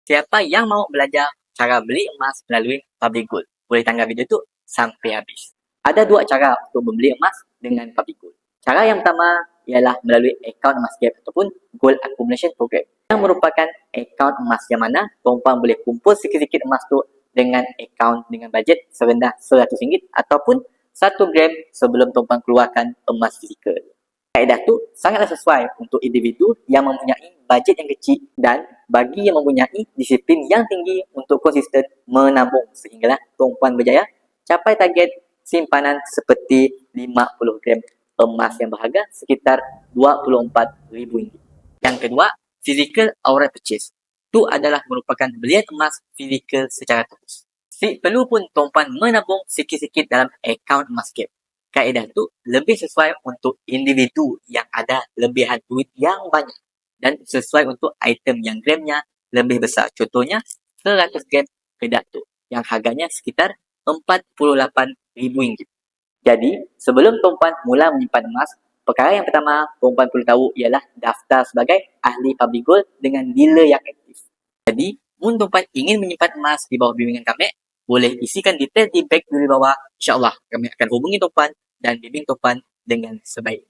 Siapa yang mau belajar cara beli emas melalui public gold? Boleh tanggal video tu sampai habis. Ada dua cara untuk membeli emas dengan public gold. Cara yang pertama ialah melalui akaun emas gap ataupun gold accumulation program, yang merupakan akaun emas yang mana tuan-puan boleh kumpul sikit-sikit emas tu dengan akaun dengan bajet serendah RM100 ataupun 1 gram sebelum tuan-puan keluarkan emas fizikal. Kaedah tu sangatlah sesuai untuk individu yang mempunyai bajet yang kecil dan bagi yang mempunyai disiplin yang tinggi untuk konsisten menabung sehinggalah tuan-puan berjaya capai target simpanan seperti 50 gram emas yang berharga sekitar RM24,000. Yang kedua, physical outright purchase. Itu adalah merupakan belian emas fizikal secara terus. Perlu pun tuan-puan menabung sikit-sikit dalam akaun emas gap. Kaedah tu lebih sesuai untuk individu yang ada lebihan duit yang banyak dan sesuai untuk item yang gramnya lebih besar. Contohnya 100 gram kedak tu yang harganya sekitar RM48,000. Jadi, sebelum tuan-puan mula menyimpan emas, perkara yang pertama tuan-puan perlu tahu ialah daftar sebagai ahli public gold dengan dealer yang aktif. Jadi, mun tuan-puan ingin menyimpan emas di bawah bimbingan kami, boleh isikan detail di bag di bawah. InsyaAllah kami akan hubungi tuan-puan dan bimbing tuan-puan dengan sebaik.